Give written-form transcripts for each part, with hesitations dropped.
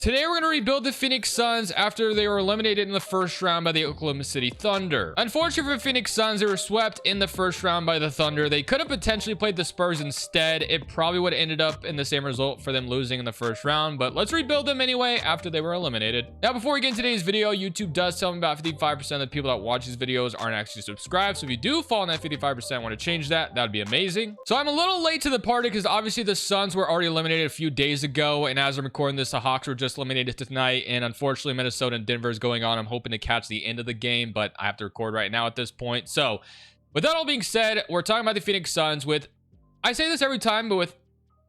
Today we're going to rebuild the Phoenix Suns after they were eliminated in the first round by the Oklahoma City Thunder. Unfortunately for Phoenix Suns, they were swept in the first round by the Thunder. They could have potentially played the Spurs instead. It probably would have ended up in the same result for them losing in the first round, but let's rebuild them anyway after they were eliminated. Now, before we get into today's video, YouTube does tell me about 55% of the people that watch these videos aren't actually subscribed. So if you do fall in that 55%, want to change that, that'd be amazing. So I'm a little late to the party because obviously the Suns were already eliminated a few days ago, and as I'm recording this, the Hawks were just eliminated tonight, and unfortunately Minnesota and Denver is going on. I'm hoping to catch the end of the game, but I have to record right now at this point. So with that all being said, we're talking about the Phoenix Suns with, I say this every time, but with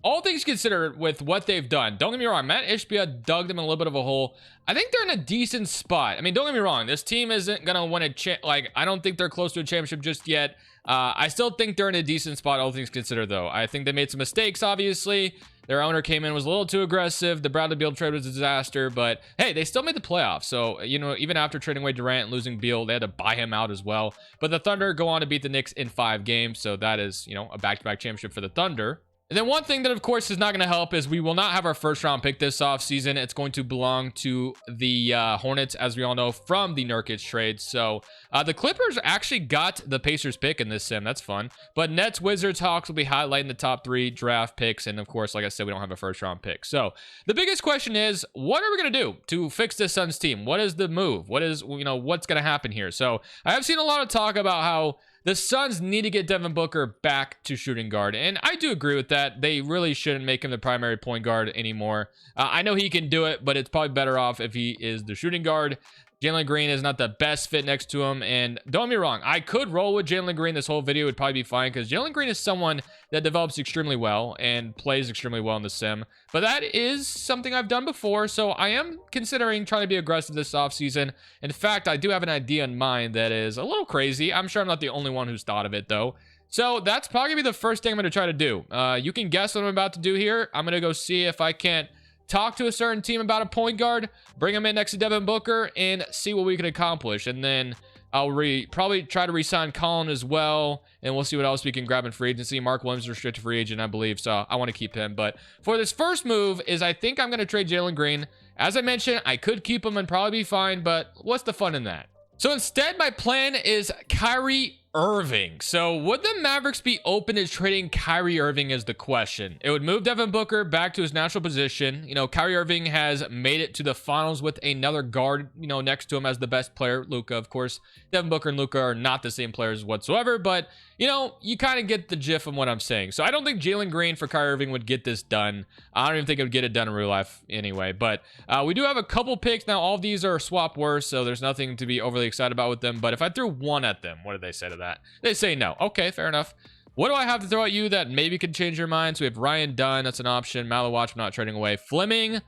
all things considered, with what they've done, don't get me wrong, Matt Ishbia dug them in a little bit of a hole. I think they're in a decent spot. I mean, don't get me wrong, this team isn't gonna win a I don't think they're close to a championship just yet. I still think they're in a decent spot, all things considered, though. I think they made some mistakes, obviously. Their owner came in, was a little too aggressive. The Bradley Beal trade was a disaster, but hey, they still made the playoffs. So, you know, even after trading away Durant and losing Beal, they had to buy him out as well. But the Thunder go on to beat the Knicks in 5 games. So that is, you know, a back-to-back championship for the Thunder. And then one thing that, of course, is not going to help is we will not have our first round pick this offseason. It's going to belong to the Hornets, as we all know, from the Nurkic trade. So the Clippers actually got the Pacers pick in this sim. That's fun. But Nets, Wizards, Hawks will be highlighting the top 3 draft picks. And, of course, like I said, we don't have a first round pick. So the biggest question is, what are we going to do to fix this Suns team? What is the move? What is, you know, what's going to happen here? So I have seen a lot of talk about how the Suns need to get Devin Booker back to shooting guard, and I do agree with that. They really shouldn't make him the primary point guard anymore. I know he can do it, but it's probably better off if he is the shooting guard. Jalen Green is not the best fit next to him, and don't get me wrong, I could roll with Jalen Green. This whole video would probably be fine because Jalen Green is someone that develops extremely well and plays extremely well in the sim, but that is something I've done before, so I am considering trying to be aggressive this offseason. In fact, I do have an idea in mind that is a little crazy. I'm sure I'm not the only one who's thought of it, though. So that's probably going to be the first thing I'm going to try to do. You can guess what I'm about to do here. I'm going to go see if I can't talk to a certain team about a point guard, bring him in next to Devin Booker, and see what we can accomplish. And then I'll probably try to re-sign Colin as well, and we'll see what else we can grab in free agency. Mark Williams is a restricted free agent, I believe, so I want to keep him. But for this first move is I think I'm going to trade Jalen Green. As I mentioned, I could keep him and probably be fine, but what's the fun in that? So instead, my plan is Kyrie Irving. So would the Mavericks be open to trading Kyrie Irving is the question. It would move Devin Booker back to his natural position. You know, Kyrie Irving has made it to the finals with another guard, you know, next to him as the best player, Luka. Of course, Devin Booker and Luka are not the same players whatsoever, but you know, you kind of get the gist of what I'm saying. So I don't think Jalen Green for Kyrie Irving would get this done. I don't even think it would get it done in real life anyway, but we do have a couple picks. Now, all of these are swap worse, so there's nothing to be overly excited about with them, but if I threw one at them, what did they say to that? They say no. Okay, fair enough. What do I have to throw at you that maybe could change your mind? So we have Ryan Dunn. That's an option. Malawatch, I'm not trading away. Fleming.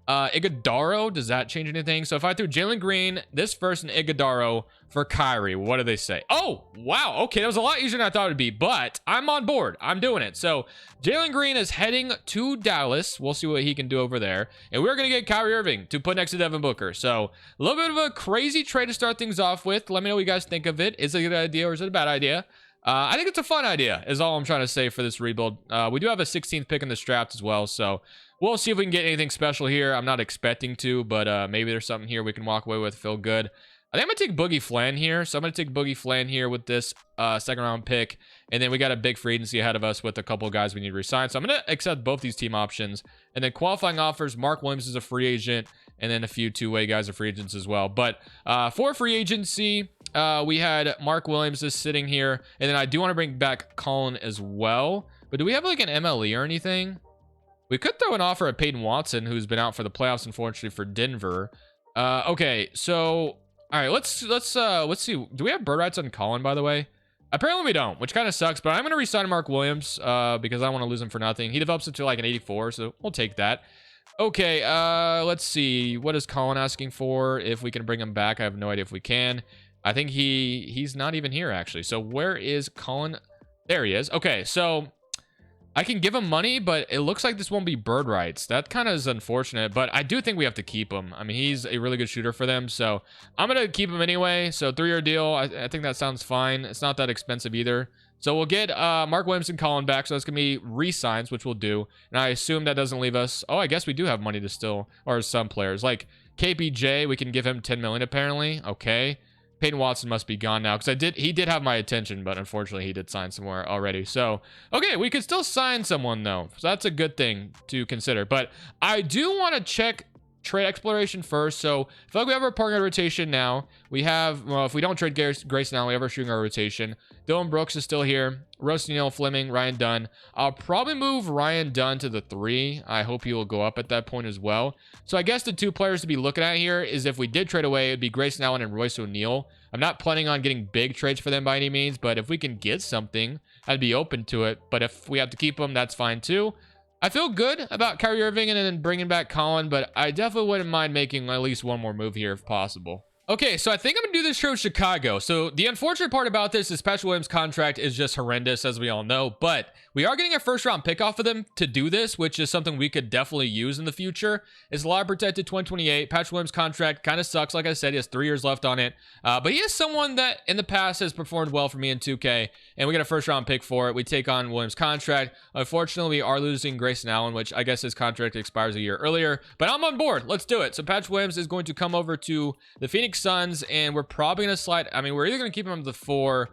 Iguodaro. Does that change anything? So if I threw Jalen Green, this first, and Iguodaro for Kyrie, what do they say? Oh, wow. Okay, that was a lot easier than I thought it would be, but I'm on board. I'm doing it. So Jalen Green is heading to Dallas. We'll see what he can do over there. And we're going to get Kyrie Irving to put next to Devin Booker. So a little bit of a crazy trade to start things off with. Let me know what you guys think of it. Is it a good idea or is it a bad idea? I think it's a fun idea is all I'm trying to say for this rebuild. We do have a 16th pick in this draft as well, so we'll see if we can get anything special here. I'm not expecting to, but maybe there's something here we can walk away with, feel good. I think I'm going to take Boogie Flan here, so I'm going to take Boogie Flan here with this second round pick, and then we got a big free agency ahead of us with a couple of guys we need to resign, so I'm going to accept both these team options, and then qualifying offers, Mark Williams is a free agent, and then a few two-way guys are free agents as well. But for free agency, we had Mark Williams is sitting here, and then I do want to bring back Colin as well. But do we have like an MLE or anything? We could throw an offer at Peyton Watson, who's been out for the playoffs, unfortunately, for Denver. Okay, so all right, let's see. Do we have bird rights on Colin, by the way? Apparently we don't, which kind of sucks. But I'm going to re-sign Mark Williams because I don't want to lose him for nothing. He develops it to like an 84, so we'll take that. Okay, let's see. What is Colin asking for? If we can bring him back, I have no idea if we can. I think he's not even here, actually. So where is Colin? There he is. Okay, so I can give him money, but it looks like this won't be bird rights. That kind of is unfortunate, but I do think we have to keep him. I mean, he's a really good shooter for them, so I'm going to keep him anyway. So 3-year deal, I think that sounds fine. It's not that expensive either. So we'll get Mark Williams and Colin back. So that's going to be re-signs, which we'll do. And I assume that doesn't leave us. Oh, I guess we do have money to still, or some players. Like KPJ, we can give him 10 million apparently. Okay. Peyton Watson must be gone now because he did have my attention, but unfortunately he did sign somewhere already. So, okay, we could still sign someone though. So that's a good thing to consider. But I do want to check trade exploration first. So I feel like we have our partner rotation now. We have, well, if we don't trade Grace now, we have our shooting guard rotation. Dylan Brooks is still here. Russ Neal, Fleming, Ryan Dunn. I'll probably move Ryan Dunn to the 3. I hope he will go up at that point as well. So I guess the 2 players to be looking at here is if we did trade away, it'd be Grayson Allen and Royce O'Neal. I'm not planning on getting big trades for them by any means, but if we can get something, I'd be open to it. But if we have to keep them, that's fine too. I feel good about Kyrie Irving and then bringing back Colin, but I definitely wouldn't mind making at least one more move here if possible. Okay, so I think I'm going to do this show with Chicago. So the unfortunate part about this is Patrick Williams' contract is just horrendous, as we all know. But we are getting a first-round pick off of them to do this, which is something we could definitely use in the future. It's a lot protected 2028. Patrick Williams' contract kind of sucks. Like I said, he has 3 years left on it. But he is someone that in the past has performed well for me in 2K. And we get a first-round pick for it. We take on Williams' contract. Unfortunately, we are losing Grayson Allen, which I guess his contract expires a year earlier. But I'm on board. Let's do it. So Patrick Williams is going to come over to the Phoenix Suns, and we're probably going to slide. I mean, we're either going to keep him to the 4,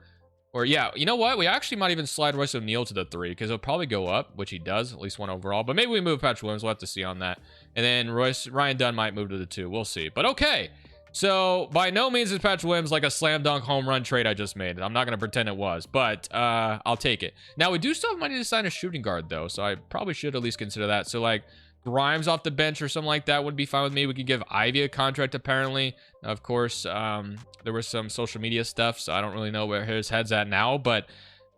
or yeah, you know what? We actually might even slide Royce O'Neal to the 3 because he'll probably go up, which he does, at least 1 overall. But maybe we move Patrick Williams. We'll have to see on that. And then Ryan Dunn might move to the 2. We'll see. But okay. So by no means is Patrick Williams like a slam dunk home run trade I just made. I'm not going to pretend it was, but I'll take it. Now, we do still have money to sign a shooting guard, though, so I probably should at least consider that. So, like, Grimes off the bench or something like that would be fine with me. We could give Ivy a contract, apparently. Now, of course, there was some social media stuff, so I don't really know where his head's at now, but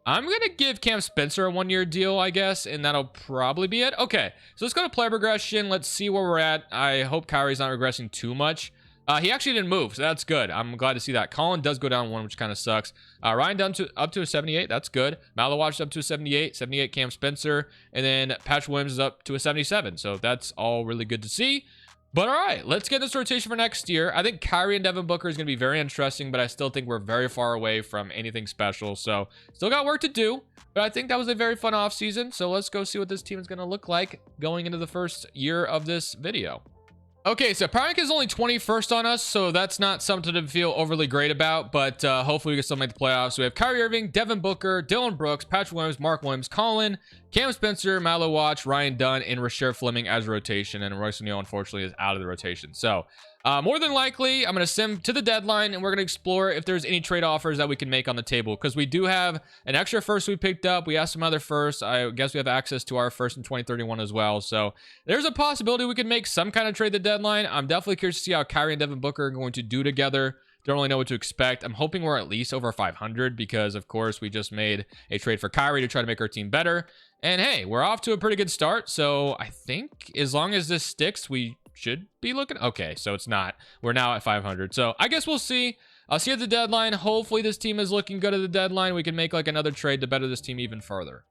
I'm going to give Cam Spencer a 1-year deal, I guess, and that'll probably be it. Okay, so let's go to player progression. Let's see where we're at. I hope Kyrie's not regressing too much. He actually didn't move, so that's good. I'm glad to see that. Colin does go down 1, which kind of sucks. Ryan Dunn up to a 78. That's good. Malawatch up to a 78. 78 Cam Spencer. And then Patrick Williams is up to a 77. So that's all really good to see. But all right, let's get this rotation for next year. I think Kyrie and Devin Booker is going to be very interesting, but I still think we're very far away from anything special. So still got work to do, but I think that was a very fun offseason. So let's go see what this team is going to look like going into the first year of this video. Okay, so Power is only 21st on us, so that's not something to feel overly great about, but hopefully we can still make the playoffs. So we have Kyrie Irving, Devin Booker, Dylan Brooks, Patrick Williams, Mark Williams, Colin, Cam Spencer, Malawatch, Ryan Dunn, and Rasheer Fleming as rotation, and Royce O'Neal, unfortunately, is out of the rotation. So more than likely, I'm going to sim to the deadline, and we're going to explore if there's any trade offers that we can make on the table, because we do have an extra first we picked up. We have some other firsts. I guess we have access to our first in 2031 as well. So there's a possibility we could make some kind of trade at the deadline. I'm definitely curious to see how Kyrie and Devin Booker are going to do together. Don't really know what to expect. I'm hoping we're at least over 500 because, of course, we just made a trade for Kyrie to try to make our team better. And hey, we're off to a pretty good start. So I think as long as this sticks, we should be looking. Okay, so it's not. We're now at 500. So I guess we'll see. I'll see you at the deadline. Hopefully this team is looking good at the deadline. We can make like another trade to better this team even further.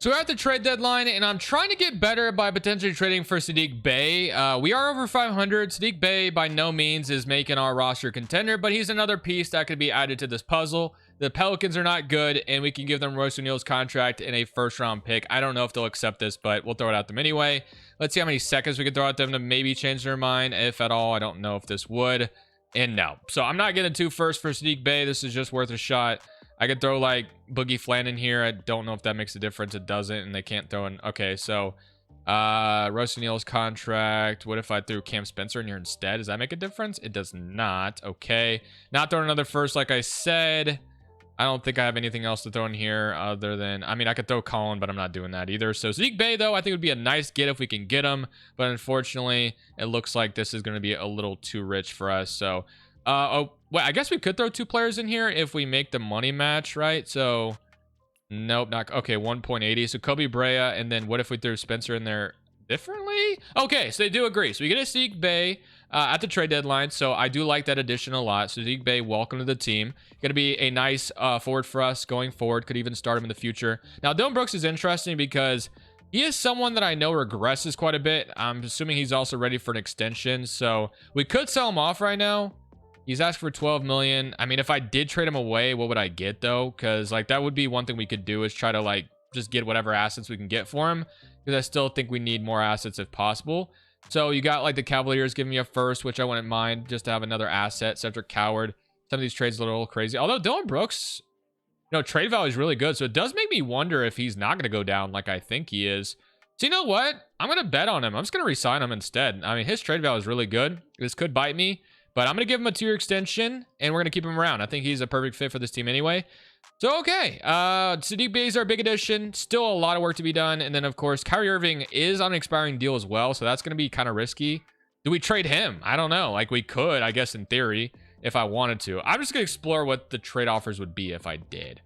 So we're at the trade deadline, and I'm trying to get better by potentially trading for Saddiq Bey. We are over 500. Saddiq Bey by no means is making our roster contender, but he's another piece that could be added to this puzzle. The Pelicans are not good, and we can give them Royce O'Neal's contract and a first-round pick. I don't know if they'll accept this, but we'll throw it at them anyway. Let's see how many seconds we can throw at them to maybe change their mind, if at all. I don't know if this would. And no. So I'm not getting 2 firsts for Saddiq Bey. This is just worth a shot. I could throw like Boogie Flan in here. I don't know if that makes a difference. It doesn't, and they can't throw in. Okay, so Royce O'Neal's contract. What if I threw Cam Spencer in here instead? Does that make a difference? It does not. Okay, not throwing another first like I said. I don't think I have anything else to throw in here other than, I mean, I could throw Colin, but I'm not doing that either. So Saddiq Bey, though, I think would be a nice get if we can get him. But unfortunately, it looks like this is going to be a little too rich for us. So, oh, wait, I guess we could throw 2 players in here if we make the money match, right? So, nope, not, okay, 1.80. So Kobe Brea, and then what if we threw Spencer in there differently? Okay, so they do agree. So we get a Saddiq Bey at the trade deadline, so I do like that addition a lot. So Saddiq Bey, welcome to the team. Going to be a nice forward for us going forward. Could even start him in the future. Now, Dylan Brooks is interesting because he is someone that I know regresses quite a bit. I'm assuming he's also ready for an extension, so we could sell him off right now. He's asked for 12 million. I mean, if I did trade him away, what would I get though? Because like that would be one thing we could do, is try to like just get whatever assets we can get for him, because I still think we need more assets if possible. So you got like the Cavaliers giving me a first, which I wouldn't mind just to have another asset. Cedric Coward. Some of these trades are a little crazy. Although Dylan Brooks, you know, trade value is really good. So it does make me wonder if he's not going to go down like I think he is. So you know what? I'm going to bet on him. I'm just going to re-sign him instead. I mean, his trade value is really good. This could bite me, but I'm going to give him a 2-year extension, and we're going to keep him around. I think he's a perfect fit for this team anyway. So, okay. Saddiq Bey is our big addition. Still a lot of work to be done. And then, of course, Kyrie Irving is on an expiring deal as well, so that's going to be kind of risky. Do we trade him? I don't know. Like, we could, I guess, in theory, if I wanted to. I'm just going to explore what the trade offers would be if I did.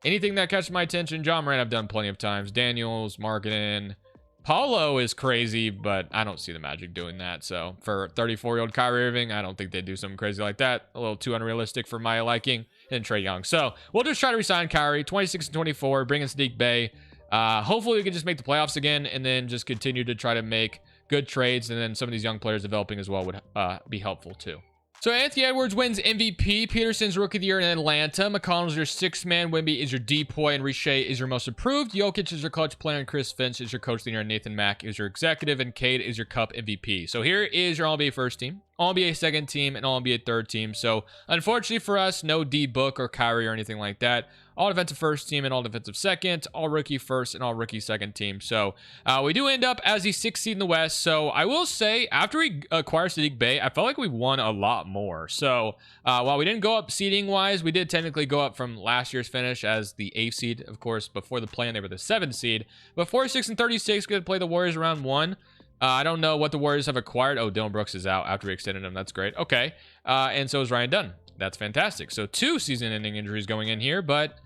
Anything that catches my attention, John Moran, I've done plenty of times. Daniels, Marketing. Paulo is crazy, but I don't see the Magic doing that. So for 34-year-old Kyrie Irving, I don't think they'd do something crazy like that. A little too unrealistic for my liking. And Trae Young. So we'll just try to resign Kyrie. 26 and 24. Bring in Saddiq Bey. Hopefully we can just make the playoffs again, and then just continue to try to make good trades. And then some of these young players developing as well would be helpful too. So Anthony Edwards wins MVP. Peterson's Rookie of the Year in Atlanta. McConnell's your 6th man. Wemby is your DPOY. And Riche is your most improved. Jokic is your clutch player. And Chris Finch is your coach of the year. And Nathan Mack is your executive. And Cade is your Cup MVP. So here is your All-NBA first team, All-NBA second team, and All-NBA third team. So unfortunately for us, no D Book or Kyrie or anything like that. All defensive first team and all defensive second, all rookie first and all rookie second team. So we do end up as the 6th seed in the West. So I will say, after we acquired Saddiq Bey, I felt like we won a lot more. So while we didn't go up seeding wise, we did technically go up from last year's finish as the 8th seed. Of course, before the play-in, they were the 7th seed. But 46 and 36, going to play the Warriors round 1. I don't know what the Warriors have acquired. Oh, Dylan Brooks is out after we extended him. That's great. Okay. And so is Ryan Dunn. That's fantastic. So 2 season-ending injuries going in here, but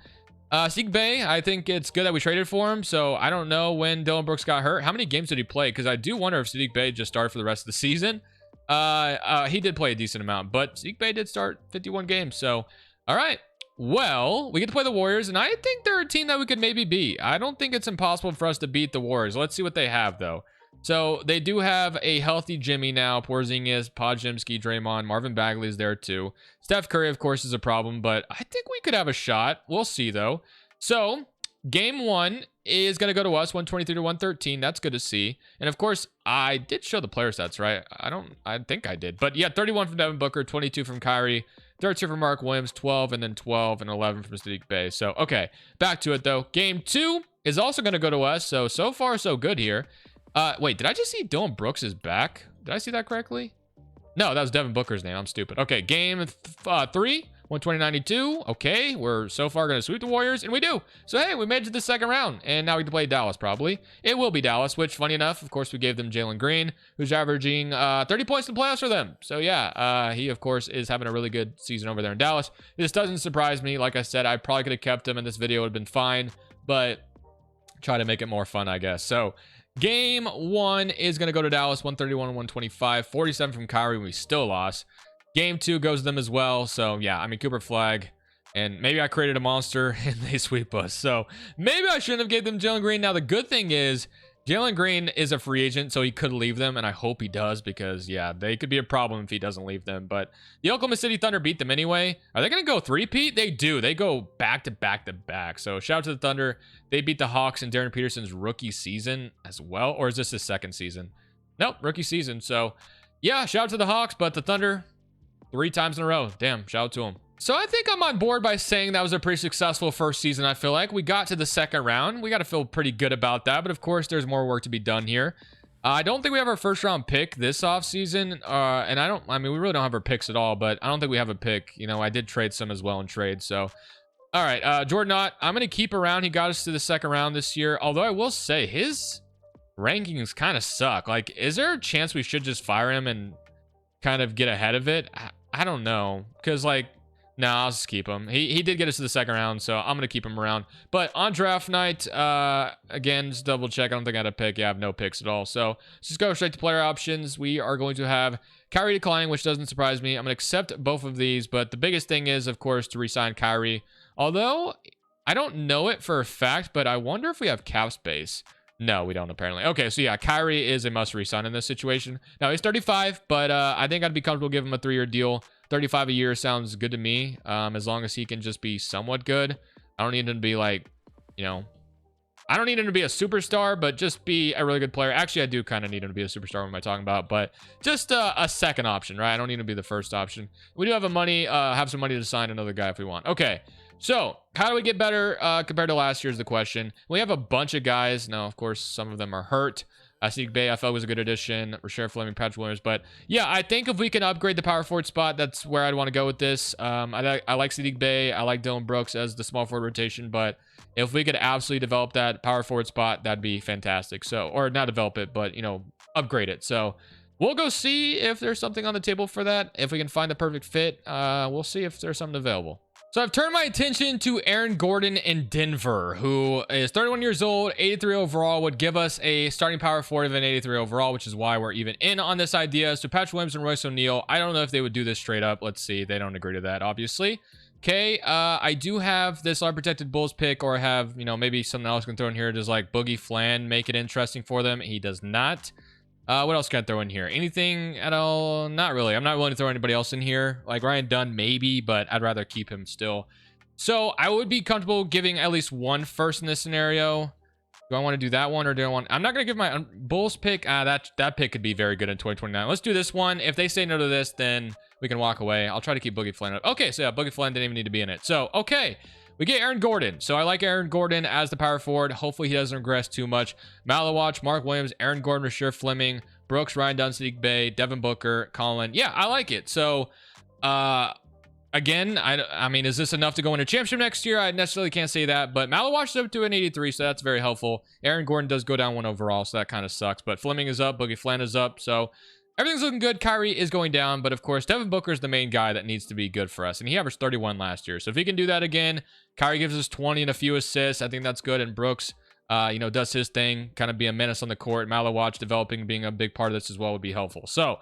Saddiq Bey, I think it's good that we traded for him. So I don't know when Dylan Brooks got hurt. How many games did he play? Because I do wonder if Saddiq Bey just started for the rest of the season. He did play a decent amount, but Saddiq Bey did start 51 games. So, all right. Well, we get to play the Warriors, and I think they're a team that we could maybe beat. I don't think it's impossible for us to beat the Warriors. Let's see what they have, though. So they do have a healthy Jimmy now. Porzingis, Podziemski, Draymond, Marvin Bagley is there too. Steph Curry, of course, is a problem, but I think we could have a shot. We'll see, though. So game 1 is going to go to us, 123 to 113. That's good to see. And of course, I did show the player stats, right? I think I did. But yeah, 31 from Devin Booker, 22 from Kyrie, 13 from Mark Williams, 12, and then 12 and 11 from Saddiq Bey. So, okay, back to it, though. Game 2 is also going to go to us. So far, so good here. Wait, did I just see Dylan Brooks is back? Did I see that correctly? No, that was Devin Booker's name. I'm stupid. Okay, game 3, 120-92. Okay, we're so far going to sweep the Warriors, and we do. So, hey, we made it to the second round, and now we can play Dallas, probably. It will be Dallas, which, funny enough, of course, we gave them Jalen Green, who's averaging 30 points in the playoffs for them. So, yeah, he, of course, is having a really good season over there in Dallas. This doesn't surprise me. Like I said, I probably could have kept him, and this video would have been fine, but try to make it more fun, I guess. So, game 1 is going to go to Dallas, 131-125, 47 from Kyrie. We still lost. Game 2 goes to them as well. So, yeah, I mean, Cooper Flag. And maybe I created a monster and they sweep us. So, maybe I shouldn't have gave them Jalen Green. Now, the good thing is Jalen Green is a free agent, so he could leave them. And I hope he does because, yeah, they could be a problem if he doesn't leave them. But the Oklahoma City Thunder beat them anyway. Are they going to go 3-peat? They do. They go back to back to back. So, shout out to the Thunder. They beat the Hawks in Darren Peterson's rookie season as well. Or is this his second season? Nope, rookie season. So, yeah, shout out to the Hawks. But the Thunder, 3 times in a row. Damn, shout out to them. So I think I'm on board by saying that was a pretty successful first season. I feel like we got to the second round. We got to feel pretty good about that. But of course, there's more work to be done here. I don't think we have our first round pick this offseason. And I mean, we really don't have our picks at all, but I don't think we have a pick. You know, I did trade some as well in trade. So, all right, Jordan Ott, I'm going to keep around. He got us to the second round this year. Although I will say his rankings kind of suck. Like, is there a chance we should just fire him and kind of get ahead of it? I don't know. Because, like, no, I'll just keep him. He did get us to the second round, so I'm going to keep him around. But on draft night, again, just double check. I don't think I had a pick. Yeah, I have no picks at all. So let's just go straight to player options. We are going to have Kyrie declining, which doesn't surprise me. I'm going to accept both of these. But the biggest thing is, of course, to re-sign Kyrie. Although, I don't know it for a fact, but I wonder if we have cap space. No, we don't, apparently. Okay, so yeah, Kyrie is a must re-sign in this situation. Now, he's 35, but I think I'd be comfortable giving him a 3-year deal. 35 a year sounds good to me. As long as he can just be somewhat good. I don't need him to be like, you know, I don't need him to be a superstar, but just be a really good player. Actually, I do kind of need him to be a superstar. What am I talking about? But just a second option, right? I don't need him to be the first option. We do have some money to sign another guy if we want. Okay, so how do we get better compared to last year is the question. We have a bunch of guys. Now, of course, some of them are hurt. Sadiq Bey, I felt was a good addition. Rasheed Fleming, Patrick Williams. But yeah, I think if we can upgrade the power forward spot, that's where I'd want to go with this. I like Sadiq Bey. I like Dylan Brooks as the small forward rotation. But if we could absolutely develop that power forward spot, that'd be fantastic. So, or not develop it, but, you know, upgrade it. So we'll go see if there's something on the table for that. If we can find the perfect fit, we'll see if there's something available. So I've turned my attention to Aaron Gordon in Denver, who is 31 years old, 83 overall, would give us a starting power forward of an 83 overall, which is why we're even in on this idea. So Patrick Williams and Royce O'Neal, I don't know if they would do this straight up. Let's see. They don't agree to that, obviously. Okay, I do have this unprotected Bulls pick, or I have, you know, maybe something else can throw in here, just like Boogie Flan, make it interesting for them. He does not. What else can I throw in here? Anything at all? Not really. I'm not willing to throw anybody else in here. Like Ryan Dunn, maybe, but I'd rather keep him still. So I would be comfortable giving at least one first in this scenario. Do I want to do that one, or do I want... I'm not going to give my Bulls pick. That pick could be very good in 2029. Let's do this one. If they say no to this, then we can walk away. I'll try to keep Boogie Flan. Okay, so yeah, Boogie Flan didn't even need to be in it. So, okay. We get Aaron Gordon. So I like Aaron Gordon as the power forward. Hopefully he doesn't regress too much. Malawatch, Mark Williams, Aaron Gordon, Rasheed Fleming, Brooks, Ryan Dunn, Sadiq Bey, Devin Booker, Colin. Yeah, I like it. So, again, I mean, is this enough to go into championship next year? I necessarily can't say that, but Malawatch is up to an 83, so that's very helpful. Aaron Gordon does go down one overall, so that kind of sucks. But Fleming is up, Boogie Flan is up, so everything's looking good. Kyrie is going down, but of course, Devin Booker is the main guy that needs to be good for us, and he averaged 31 last year. So if he can do that again, Kyrie gives us 20 and a few assists. I think that's good, and Brooks, you know, does his thing, kind of be a menace on the court. Malawatch developing, being a big part of this as well would be helpful. So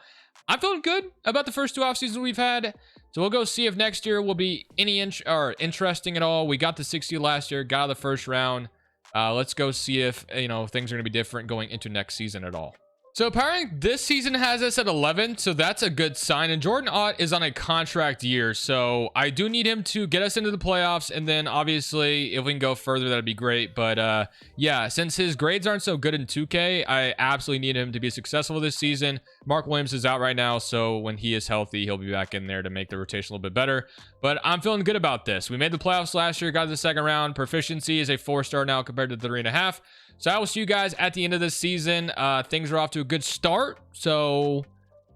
I'm feeling good about the first two off seasons we've had. So we'll go see if next year will be any interesting at all. We got the 60 last year, got out of the first round. Let's go see if, you know, things are going to be different going into next season at all. So power rank this season has us at 11, so that's a good sign. And Jordan Ott is on a contract year, so I do need him to get us into the playoffs, and then obviously if we can go further, that'd be great. But yeah, since his grades aren't so good in 2K, I absolutely need him to be successful this season. Mark Williams is out right now, so when he is healthy, he'll be back in there to make the rotation a little bit better. But I'm feeling good about this. We made the playoffs last year, got to the second round. Proficiency is a 4-star now compared to the 3.5. So I will see you guys at the end of this season. Things are off to a good start, so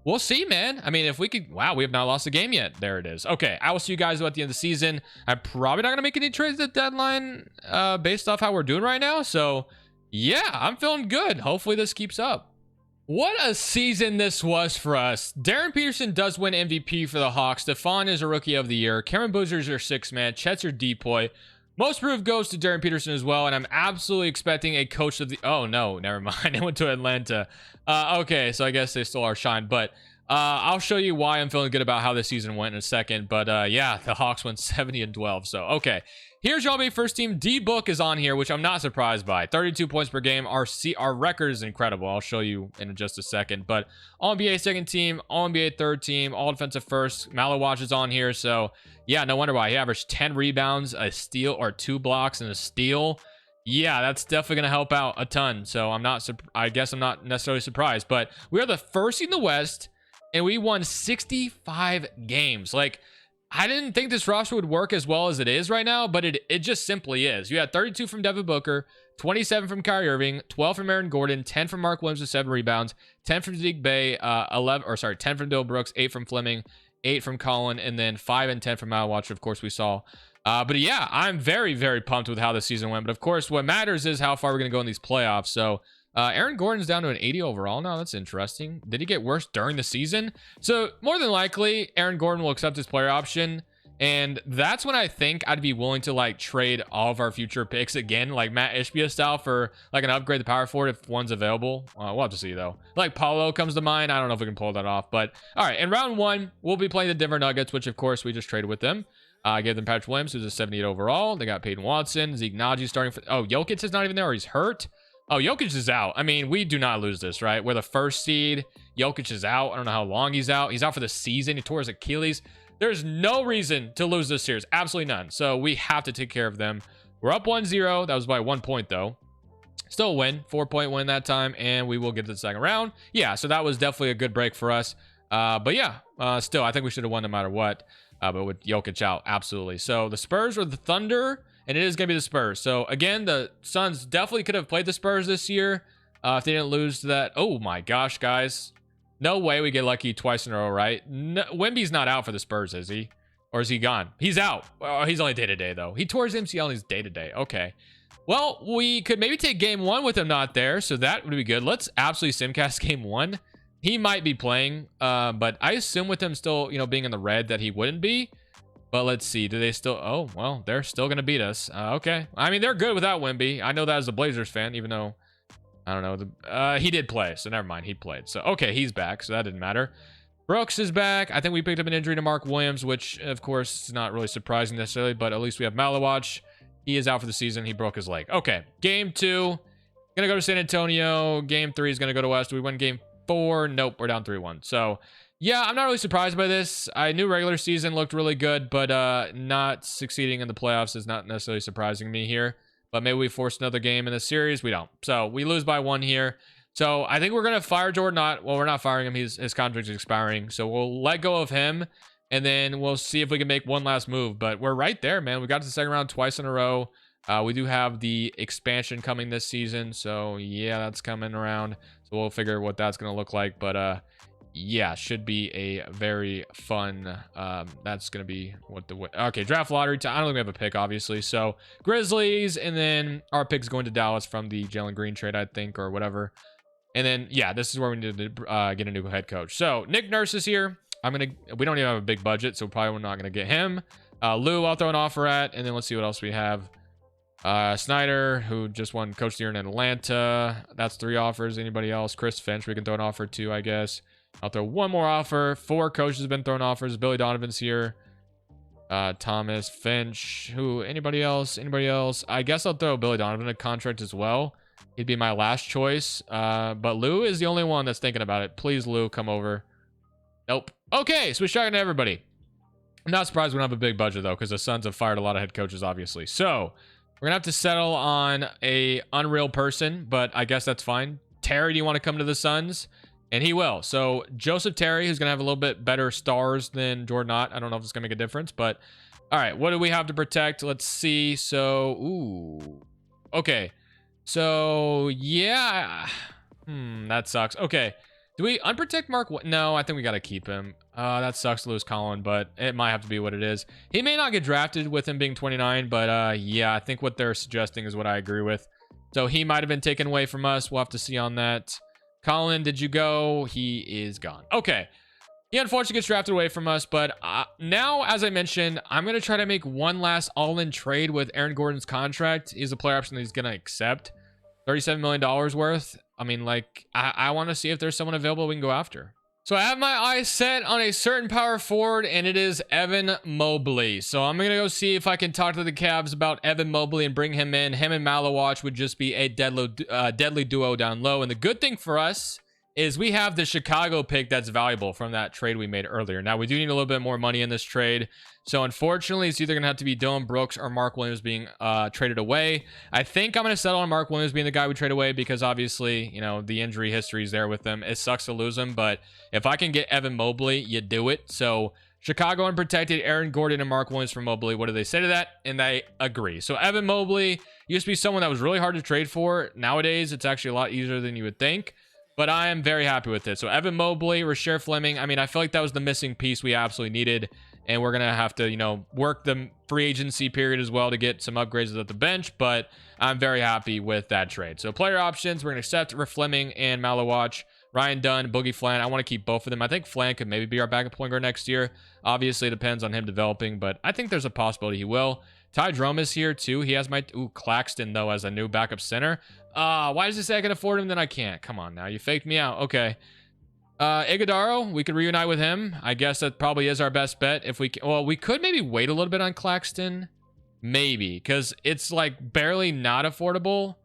we'll see, man. I mean, if we could... Wow, we have not lost a game yet. There it is. Okay, I will see you guys at the end of the season. I'm probably not going to make any trades at the deadline based off how we're doing right now. So, yeah, I'm feeling good. Hopefully this keeps up. What a season this was for us. Darren Peterson does win MVP for the Hawks. Stephon is a Rookie of the Year. Cameron Boozer is your 6th man. Chet's your depoy. Most improved goes to Darren Peterson as well, and I'm absolutely expecting a coach of the... Oh, no, never mind. It went to Atlanta. Okay, so I guess they stole our shine, but I'll show you why I'm feeling good about how this season went in a second. But yeah, the Hawks went 70-12, so okay. Here's your All-NBA first team. D-Book is on here, which I'm not surprised by. 32 points per game. Our record is incredible. I'll show you in just a second. But All-NBA second team, All-NBA third team, All-Defensive first. Malawatch is on here, so... Yeah, no wonder why. He averaged 10 rebounds, a steal, or 2 blocks, and a steal. Yeah, that's definitely going to help out a ton. So I guess I'm not necessarily surprised. But we are the first in the West, and we won 65 games. Like, I didn't think this roster would work as well as it is right now, but it just simply is. You had 32 from Devin Booker, 27 from Kyrie Irving, 12 from Aaron Gordon, 10 from Mark Williams with 7 rebounds, 10 from Sadiq Bey, 10 from Dylan Brooks, 8 from Fleming, 8 from Colin, and then 5 and 10 from Malawatch, of course, we saw. But yeah, I'm very, very pumped with how the season went. But of course, what matters is how far we're going to go in these playoffs. So Aaron Gordon's down to an 80 overall now. That's interesting. Did he get worse during the season? So more than likely, Aaron Gordon will accept his player option. And that's when I think I'd be willing to like trade all of our future picks again, like Matt Ishbia style, for like an upgrade the power forward if one's available. We'll have to see though. Like Paulo comes to mind. I don't know if we can pull that off, but all right. In round 1, we'll be playing the Denver Nuggets, which of course we just traded with them. I gave them Patrick Williams, who's a 78 overall. They got Peyton Watson, Zeke Naji starting for... Oh, Jokic is not even there, or he's hurt. Oh, Jokic is out. I mean, we do not lose this, right? We're the first seed. Jokic is out. I don't know how long he's out. He's out for the season. He tore his Achilles. There's no reason to lose this series. Absolutely none. So we have to take care of them. We're up 1-0. That was by 1 point, though. Still a win. 4-point win that time. And we will get to the second round. Yeah, so that was definitely a good break for us. But yeah, still, I think we should have won no matter what. But with Jokic out, absolutely. So the Spurs or the Thunder, and it is going to be the Spurs. So again, the Suns definitely could have played the Spurs this year if they didn't lose to that. Oh my gosh, guys. No way we get lucky twice in a row, right? No, Wemby's not out for the Spurs, is he? Or is he gone? He's out. Oh, he's only day-to-day, though. He tore his MCL and he's day-to-day. Okay. Well, we could maybe take game 1 with him not there, so that would be good. Let's absolutely simcast game 1. He might be playing, but I assume with him still, being in the red that he wouldn't be. But let's see. Do they still... Oh, well, they're still going to beat us. Okay. I mean, they're good without Wemby. I know that as a Blazers fan, even though... I don't know. He did play, so never mind. He played. So, okay, he's back, so that didn't matter. Brooks is back. I think we picked up an injury to Mark Williams, which, of course, is not really surprising necessarily, but at least we have Malawatch. He is out for the season. He broke his leg. Okay, game 2. Gonna go to San Antonio. Game 3 is gonna go to West. We win game 4. Nope, we're down 3-1. So, yeah, I'm not really surprised by this. I knew regular season looked really good, but not succeeding in the playoffs is not necessarily surprising me here. But maybe we force another game in this series. We don't. So we lose by 1 here. So I think we're going to fire Jordan Ott. Well, we're not firing him. His contract is expiring. So we'll let go of him. And then we'll see if we can make one last move. But we're right there, man. We got to the second round twice in a row. We do have the expansion coming this season. So, yeah, that's coming around. So we'll figure what that's going to look like. But, yeah, should be a very fun, that's going to be what the, okay, draft lottery time. I don't think we have a pick, obviously. So Grizzlies, and then our pick's going to Dallas from the Jalen Green trade, I think, or whatever. And then, yeah, this is where we need to get a new head coach. So Nick Nurse is here. We don't even have a big budget, so probably we're not going to get him. Lou, I'll throw an offer at, and then let's see what else we have. Snyder, who just won Coach of the Year in Atlanta. That's 3 offers. Anybody else? Chris Finch, we can throw an offer to, I guess. I'll throw one more offer. 4 coaches have been thrown offers. Billy Donovan's here. Thomas, Finch, anybody else? I guess I'll throw Billy Donovan a contract as well. He'd be my last choice. But Lou is the only one that's thinking about it. Please, Lou, come over. Nope. Okay, so we're shouting to everybody. I'm not surprised we don't have a big budget, though, because the Suns have fired a lot of head coaches, obviously. So we're going to have to settle on a unreal person, but I guess that's fine. Terry, do you want to come to the Suns? And he will. So Joseph Terry, who's going to have a little bit better stars than Jordan Ott. I don't know if it's going to make a difference, but all right. What do we have to protect? Let's see. So, okay. So, yeah. That sucks. Okay. Do we unprotect Mark? No, I think we got to keep him. That sucks to lose Colin, but it might have to be what it is. He may not get drafted with him being 29, but yeah, I think what they're suggesting is what I agree with. So he might have been taken away from us. We'll have to see on that. Colin, did you go? He is gone. Okay. He unfortunately gets drafted away from us, but now, as I mentioned, I'm going to try to make one last all-in trade with Aaron Gordon's contract. He's a player option that he's going to accept. $37 million worth. I mean, like, I want to see if there's someone available we can go after. So I have my eyes set on a certain power forward, and it is Evan Mobley. So I'm going to go see if I can talk to the Cavs about Evan Mobley and bring him in. Him and Malawatch would just be a deadly duo down low. And the good thing for us is we have the Chicago pick that's valuable from that trade we made earlier. Now, we do need a little bit more money in this trade. So, unfortunately, it's either going to have to be Dylan Brooks or Mark Williams being traded away. I think I'm going to settle on Mark Williams being the guy we trade away because, obviously, you know, the injury history is there with him. It sucks to lose him, but if I can get Evan Mobley, you do it. So, Chicago unprotected, Aaron Gordon and Mark Williams for Mobley. What do they say to that? And they agree. So, Evan Mobley used to be someone that was really hard to trade for. Nowadays, it's actually a lot easier than you would think. But I am very happy with it. So Evan Mobley, Rasheer Fleming. I mean, I feel like that was the missing piece we absolutely needed. And we're going to have to, you know, work the free agency period as well to get some upgrades at the bench. But I'm very happy with that trade. So player options, we're going to accept Fleming and Malawatch. Ryan Dunn, Boogie Flan. I want to keep both of them. I think Flan could maybe be our backup point guard next year. Obviously, it depends on him developing. But I think there's a possibility he will. Ty Drum is here too. He has my... Claxton, though, as a new backup center. Why does it say I can afford him? Then I can't. Come on now. You faked me out. Okay. Iguodaro, we could reunite with him. I guess that probably is our best bet. If we can, well, we could maybe wait a little bit on Claxton. Maybe. Because it's like barely not affordable.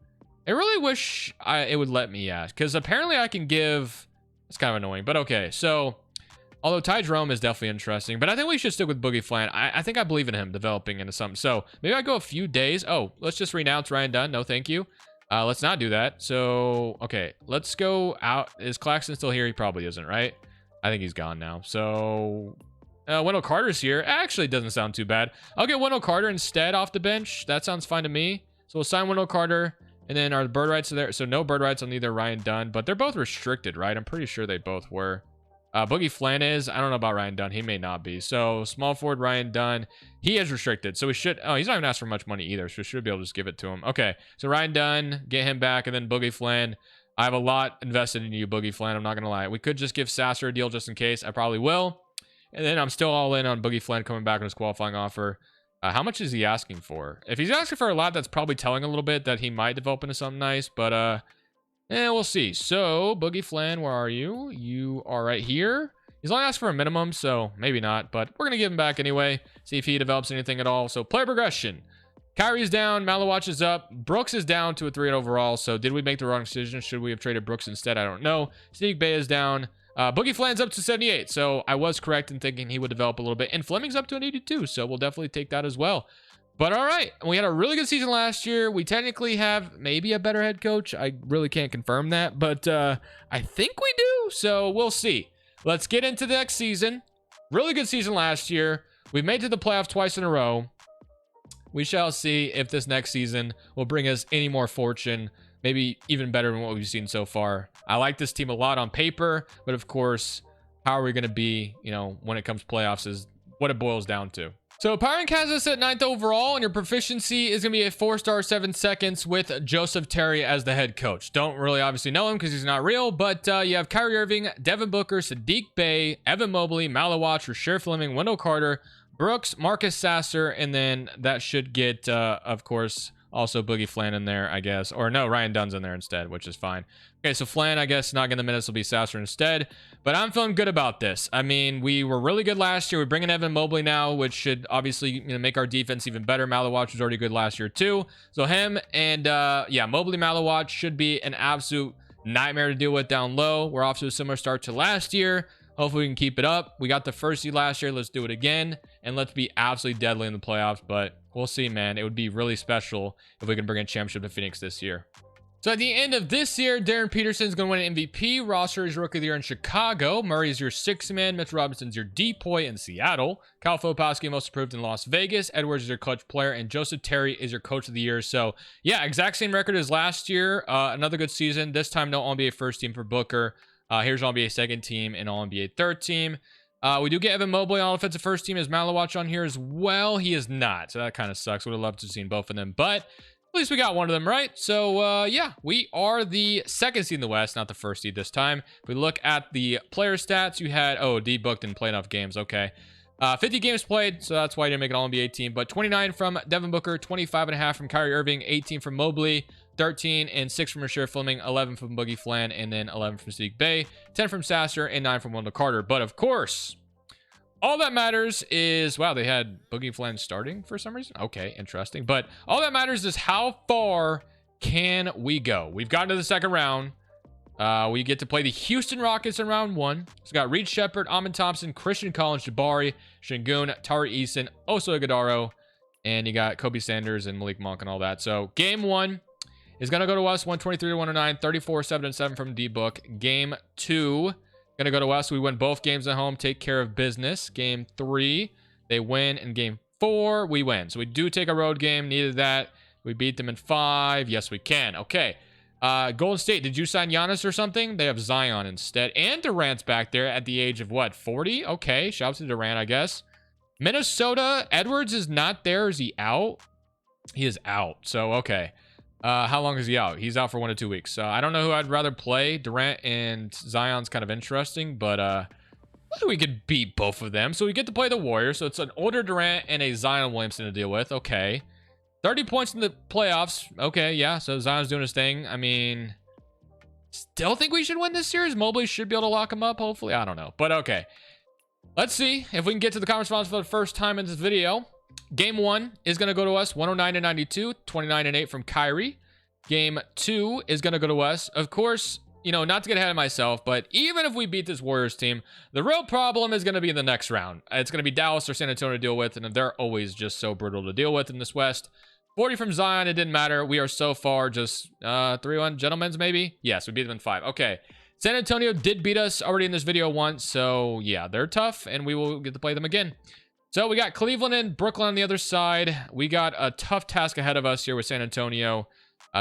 I really wish it would let me ask, because apparently I can give... It's kind of annoying, but okay. So, although Ty Jerome is definitely interesting, but I think we should stick with Boogie Flan. I think I believe in him developing into something. So, maybe I go a few days. Oh, let's just renounce Ryan Dunn. No, thank you. Let's not do that. So, okay. Let's go out. Is Claxton still here? He probably isn't, right? I think he's gone now. So, Wendell Carter's here. Actually, doesn't sound too bad. I'll get Wendell Carter instead off the bench. That sounds fine to me. So, we'll sign Wendell Carter. And then our bird rights are there. So no bird rights on either Ryan Dunn, but they're both restricted, right? I'm pretty sure they both were. Boogie Flan is. I don't know about Ryan Dunn. He may not be. So small forward Ryan Dunn. He is restricted. So we should... Oh, he's not even asked for much money either. So we should be able to just give it to him. Okay. So Ryan Dunn, get him back. And then Boogie Flan. I have a lot invested in you, Boogie Flan. I'm not going to lie. We could just give Sasser a deal just in case. I probably will. And then I'm still all in on Boogie Flan coming back on his qualifying offer. How much is he asking for? If he's asking for a lot, that's probably telling a little bit that he might develop into something nice. But, we'll see. So, Boogie Flan, where are you? You are right here. He's only asking for a minimum, so maybe not. But we're going to give him back anyway. See if he develops anything at all. So, player progression. Kyrie's down. Malawatch is up. Brooks is down to a 3 overall. So, did we make the wrong decision? Should we have traded Brooks instead? I don't know. Sadiq Bey is down. Boogie Flan's up to 78, so I was correct in thinking he would develop a little bit. And Fleming's up to an 82, so we'll definitely take that as well. But all right, we had a really good season last year. We technically have maybe a better head coach. I really can't confirm that, but I think we do, so we'll see. Let's get into the next season. Really good season last year. We made it to the playoffs twice in a row. We shall see if this next season will bring us any more fortune. Maybe even better than what we've seen so far. I like this team a lot on paper, but of course, how are we going to be, when it comes to playoffs is what it boils down to. So Power Rank has us at 9th overall, and your proficiency is going to be a 4-star 7 seconds with Joseph Terry as the head coach. Don't really obviously know him because he's not real, but you have Kyrie Irving, Devin Booker, Sadiq Bey, Evan Mobley, Malawatch, Rasheer Fleming, Wendell Carter, Brooks, Marcus Sasser, and then that should get, of course, also Boogie Flan in there, I guess. Or no, Ryan Dunn's in there instead, which is fine. Okay, so Flan, I guess, not getting the minutes, will be Sasser instead. But I'm feeling good about this. I mean, we were really good last year. We're bringing Evan Mobley now, which should obviously make our defense even better. Malawatch was already good last year too. So him and, Mobley, Malawatch should be an absolute nightmare to deal with down low. We're off to a similar start to last year. Hopefully we can keep it up. We got the first seed last year. Let's do it again. And let's be absolutely deadly in the playoffs. But we'll see, man. It would be really special if we can bring a championship to Phoenix this year. So at the end of this year, Darren Peterson's going to win an MVP. Rosser is Rookie of the Year in Chicago. Murray is your 6th man. Mitchell Robinson's your depoy in Seattle. Kyle Filipowski, most improved in Las Vegas. Edwards is your clutch player. And Joseph Terry is your Coach of the Year. So, yeah, exact same record as last year. Another good season. This time, no All-NBA first team for Booker. Here's All-NBA second team and All-NBA third team. We do get Evan Mobley on offensive first team. Is Malawatch on here as well? He is not. So that kind of sucks. Would have loved to have seen both of them. But at least we got one of them, right? So, yeah, we are the second seed in the West, not the first seed this time. If we look at the player stats, you had... Oh, D booked and played enough games. Okay. 50 games played, so that's why he didn't make an All-NBA team. But 29 from Devin Booker, 25.5 from Kyrie Irving, 18 from Mobley, 13 and 6 from Rasheer Fleming, 11 from Boogie Flan, and then 11 from Sadiq Bey, 10 from Sasser, and 9 from Wendell Carter. But, of course... all that matters is, wow, they had Boogie Flan starting for some reason. Okay, interesting. But all that matters is how far can we go? We've gotten to the second round. We get to play the Houston Rockets in round 1. So we got Reed Shepard, Amin Thompson, Christian Collins, Jabari, Şengün, Tari Eason, Oso Ighodaro, and you got Kobe Sanders and Malik Monk and all that. So game 1 is going to go to us, 123-109, 34-7-7 from D-Book. Game 2... gonna go to us. We win both games at home, take care of business. Game 3, they win, and game 4, we win. So we do take a road game, needed that. We beat them in 5. Yes, we can. Okay. Golden State, did you sign Giannis or something? They have Zion instead. And Durant's back there at the age of what, 40? Okay, shouts to Durant, I guess. Minnesota, Edwards is not there. Is he out? He is out. So, okay. How long is he out? He's out for 1 to 2 weeks. So I don't know who I'd rather play. Durant and Zion's kind of interesting, but we could beat both of them. So we get to play the Warriors. So it's an older Durant and a Zion Williamson to deal with. Okay. 30 points in the playoffs. Okay, yeah. So Zion's doing his thing. I mean, still think we should win this series. Mobley should be able to lock him up, hopefully. I don't know. But okay. Let's see if we can get to the conference finals for the first time in this video. Game 1 is going to go to us, 109-92, 29-8 from Kyrie. Game 2 is going to go to us. Of course, you know, not to get ahead of myself, but even if we beat this Warriors team, the real problem is going to be in the next round. It's going to be Dallas or San Antonio to deal with, and they're always just so brutal to deal with in this West. 40 from Zion, it didn't matter. We are so far just 3-1 gentlemen's maybe? Yes, we beat them in 5. Okay. San Antonio did beat us already in this video once, so yeah, they're tough, and we will get to play them again. So we got Cleveland and Brooklyn on the other side. We got a tough task ahead of us here with San Antonio.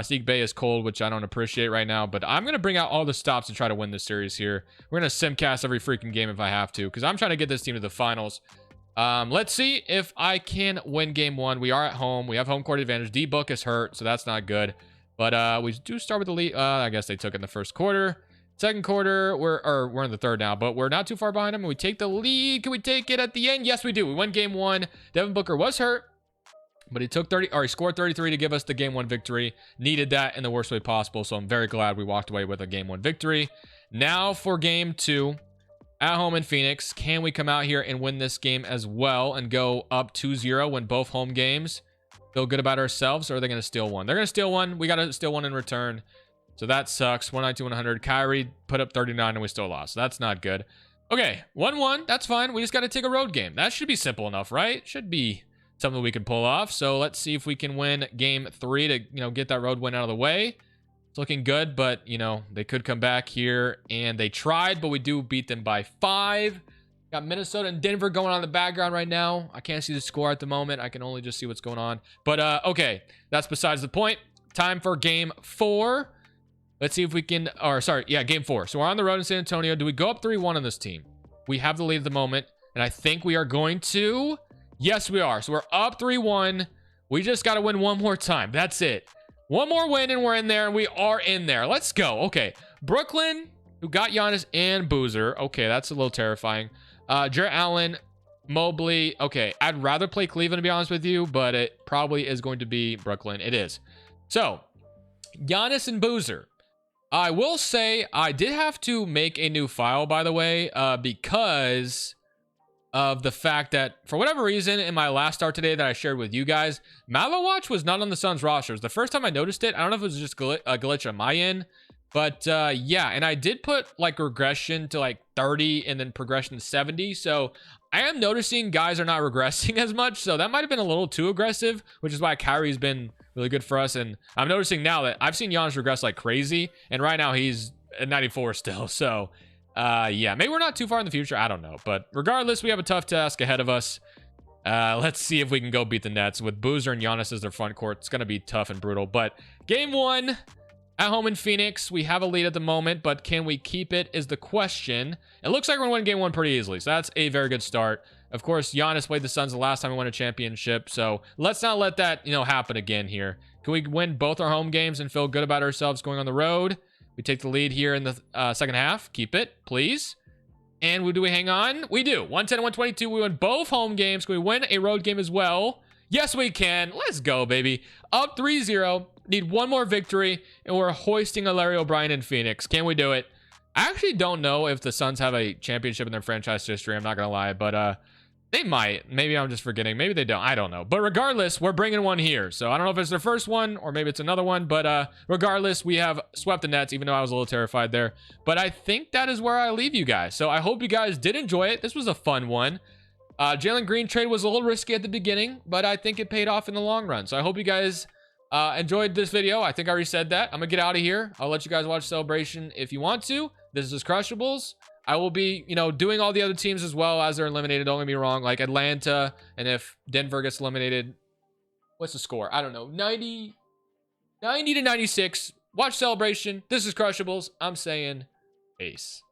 Steve Bay is cold, which I don't appreciate right now, but I'm going to bring out all the stops to try to win this series here. We're going to simcast every freaking game if I have to, because I'm trying to get this team to the finals. Let's see if I can win game 1. We are at home. We have home court advantage. D-Book is hurt, so that's not good. But we do start with the lead. I guess they took in the first quarter. Second quarter, we're in the third now, but we're not too far behind them. We take the lead. Can we take it at the end? Yes, we do. We win game 1. Devin Booker was hurt, but he took 30, or he scored 33 to give us the game 1 victory. Needed that in the worst way possible, so I'm very glad we walked away with a game 1 victory. Now for game 2, at home in Phoenix. Can we come out here and win this game as well and go up 2-0, win both home games? Feel good about ourselves, or are they going to steal one? They're going to steal one. We got to steal one in return. So that sucks. 192-100. Kyrie put up 39 and we still lost. So that's not good. Okay, 1-1. That's fine. We just got to take a road game. That should be simple enough, right? Should be something we can pull off. So let's see if we can win game 3 to, you know, get that road win out of the way. It's looking good, but, you know, they could come back here, and they tried, but we do beat them by 5. Got Minnesota and Denver going on in the background right now. I can't see the score at the moment. I can only just see what's going on. But, okay, that's besides the point. Time for game 4. Let's see if we can, or sorry, yeah, game 4. So we're on the road in San Antonio. Do we go up 3-1 on this team? We have the lead at the moment, and I think we are going to. Yes, we are. So we're up 3-1. We just got to win one more time. That's it. One more win, and we're in there, and we are in there. Let's go. Okay, Brooklyn, who got Giannis and Boozer. Okay, that's a little terrifying. Jarrett Allen, Mobley. Okay, I'd rather play Cleveland, to be honest with you, but it probably is going to be Brooklyn. It is. So, Giannis and Boozer. I will say I did have to make a new file, by the way, because of the fact that for whatever reason in my last start today that I shared with you guys, Mallow Watch was not on the Suns roster. It was the first time I noticed it. I don't know if it was just a glitch on my end, but yeah, and I did put like regression to like 30 and then progression to 70. So I am noticing guys are not regressing as much. So that might have been a little too aggressive, which is why Kyrie's been really good for us. And I'm noticing now that I've seen Giannis regress like crazy, and right now he's at 94 still. So yeah, maybe we're not too far in the future. I don't know, but regardless, we have a tough task ahead of us. Let's see if we can go beat the Nets with Boozer and Giannis as their front court. It's going to be tough and brutal, but game 1 at home in Phoenix. We have a lead at the moment, but can we keep it is the question. It looks like we're going to win game 1 pretty easily, so that's a very good start. Of course, Giannis played the Suns the last time we won a championship, so let's not let that, you know, happen again here. Can we win both our home games and feel good about ourselves going on the road? We take the lead here in the second half. Keep it, please. And do we hang on? We do. 110-122. We win both home games. Can we win a road game as well? Yes, we can. Let's go, baby. Up 3-0. Need one more victory, and we're hoisting a Larry O'Brien in Phoenix. Can we do it? I actually don't know if the Suns have a championship in their franchise history. I'm not going to lie, but they might. Maybe I'm just forgetting. Maybe they don't. I don't know. But regardless, we're bringing one here. So I don't know if it's their first one or maybe it's another one. But regardless, we have swept the Nets, even though I was a little terrified there. But I think that is where I leave you guys. So I hope you guys did enjoy it. This was a fun one. Jalen Green trade was a little risky at the beginning, but I think it paid off in the long run. So I hope you guys enjoyed this video. I think I already said that. I'm going to get out of here. I'll let you guys watch Celebration if you want to. This is Crushables. I will be, you know, doing all the other teams as well as they're eliminated. Don't get me wrong, like Atlanta, and if Denver gets eliminated, what's the score? I don't know, 90 to 96. Watch Celebration. This is Crushables. I'm saying peace.